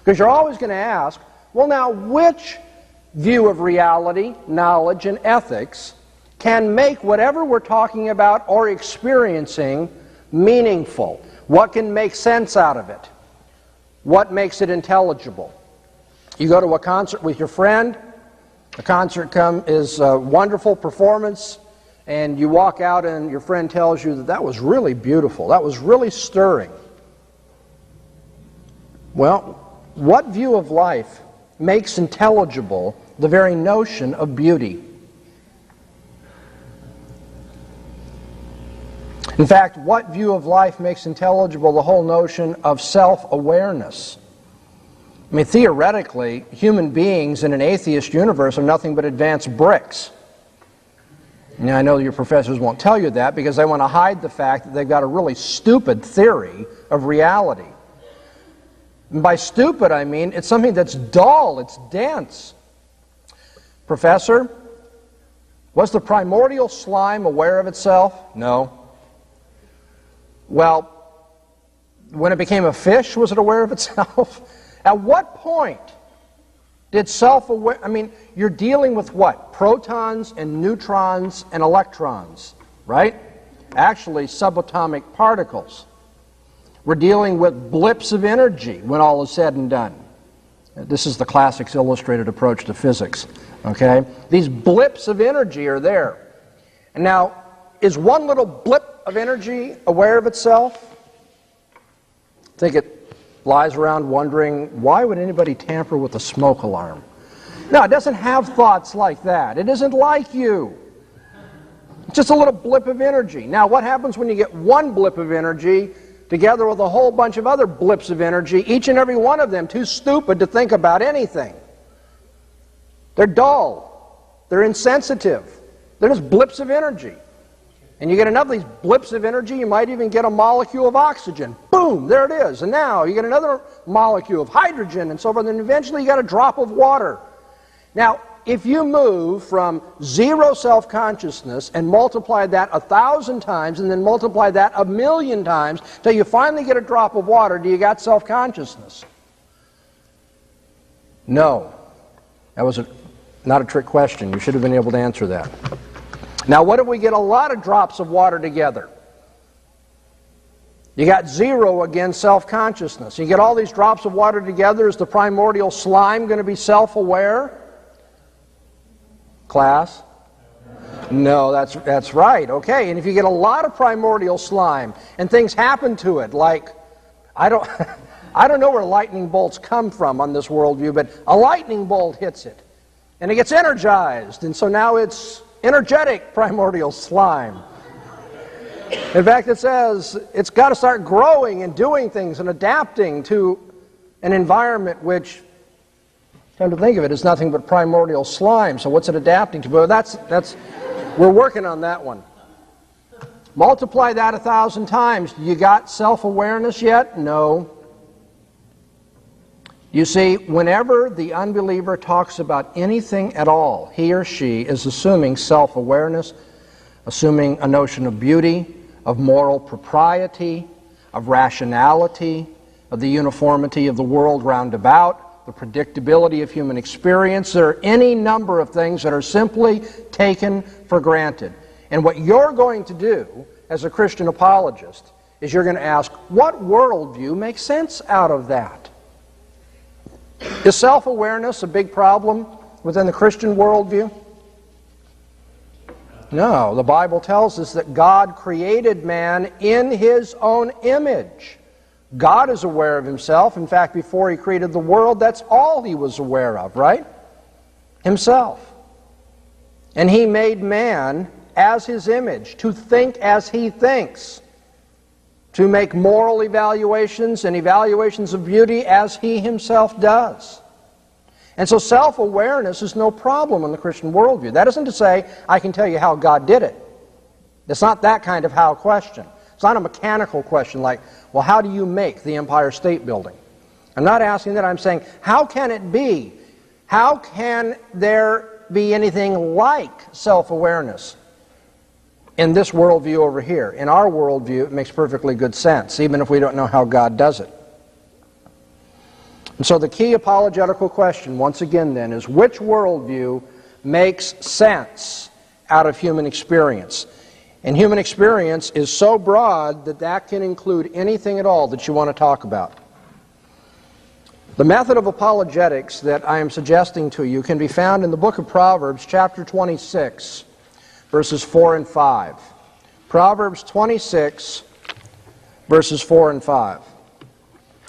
Because you're always going to ask, well now, which view of reality, knowledge, and ethics can make whatever we're talking about or experiencing meaningful? What can make sense out of it? What makes it intelligible? You go to a concert with your friend, the concert is a wonderful performance, and you walk out and your friend tells you that that was really beautiful, that was really stirring. Well, what view of life makes intelligible the very notion of beauty? In fact, what view of life makes intelligible the whole notion of self-awareness? I mean, theoretically, human beings in an atheist universe are nothing but advanced bricks. Now, I know your professors won't tell you that because they want to hide the fact that they've got a really stupid theory of reality. And by stupid, I mean it's something that's dull, it's dense. Professor, was the primordial slime aware of itself? No. Well, when it became a fish, was it aware of itself? At what point did self-aware... I mean, you're dealing with what? Protons and neutrons and electrons, right? Actually, subatomic particles. We're dealing with blips of energy when all is said and done. This is the classics illustrated approach to physics, okay? These blips of energy are there. And now, is one little blip of energy aware of itself? I think it lies around wondering, why would anybody tamper with a smoke alarm? No, it doesn't have thoughts like that. It isn't like you. It's just a little blip of energy. Now, what happens when you get one blip of energy together with a whole bunch of other blips of energy, each and every one of them too stupid to think about anything? They're dull. They're insensitive. They're just blips of energy. And you get enough of these blips of energy, you might even get a molecule of oxygen. Boom, there it is. And now you get another molecule of hydrogen and so forth, and eventually you got a drop of water. Now, if you move from zero self-consciousness and multiply that 1,000 times and then multiply that 1,000,000 times till you finally get a drop of water, do you got self-consciousness? No. That was not a trick question. You should have been able to answer that. Now, what if we get a lot of drops of water together? You got zero again, self-consciousness. You get all these drops of water together. Is the primordial slime going to be self-aware? Class? No, that's right. Okay, and if you get a lot of primordial slime and things happen to it, like, I don't know where lightning bolts come from on this worldview, but a lightning bolt hits it, and it gets energized, and so now it's energetic primordial slime. In fact, it says it's got to start growing and doing things and adapting to an environment which, come to think of it, is nothing but primordial slime. So what's it adapting to? Well, we're working on that one. Multiply that 1,000 times. You got self-awareness yet? No. You see, whenever the unbeliever talks about anything at all, he or she is assuming self-awareness, assuming a notion of beauty, of moral propriety, of rationality, of the uniformity of the world round about, the predictability of human experience. There are any number of things that are simply taken for granted. And what you're going to do as a Christian apologist is you're going to ask, what worldview makes sense out of that? Is self-awareness a big problem within the Christian worldview? No, the Bible tells us that God created man in His own image. God is aware of Himself. In fact, before He created the world, that's all He was aware of, right? Himself. And He made man as His image, to think as He thinks, to make moral evaluations and evaluations of beauty as He Himself does. And so self-awareness is no problem in the Christian worldview. That isn't to say, I can tell you how God did it. It's not that kind of how question. It's not a mechanical question like, well, how do you make the Empire State Building? I'm not asking that. I'm saying, how can it be? How can there be anything like self-awareness in this worldview over here? In our worldview, it makes perfectly good sense, even if we don't know how God does it. And so the key apologetical question, once again then, is which worldview makes sense out of human experience? And human experience is so broad that that can include anything at all that you want to talk about. The method of apologetics that I am suggesting to you can be found in the book of Proverbs, chapter 26, verses 4 and 5. Proverbs 26, verses 4 and 5.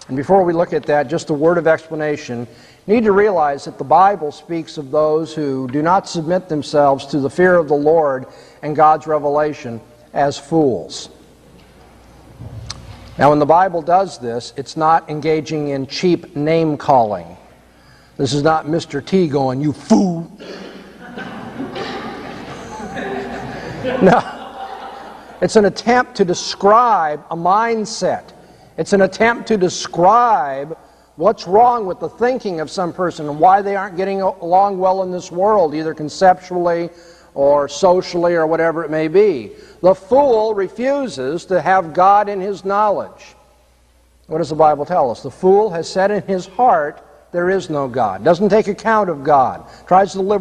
And before we look at that, just a word of explanation. You need to realize that the Bible speaks of those who do not submit themselves to the fear of the Lord and God's revelation as fools. Now, when the Bible does this, it's not engaging in cheap name-calling. This is not Mr. T going, "You fool." No. It's an attempt to describe a mindset. It's an attempt to describe what's wrong with the thinking of some person and why they aren't getting along well in this world, either conceptually or socially or whatever it may be. The fool refuses to have God in his knowledge. What does the Bible tell us? The fool has said in his heart, there is no God. Doesn't take account of God. Tries to live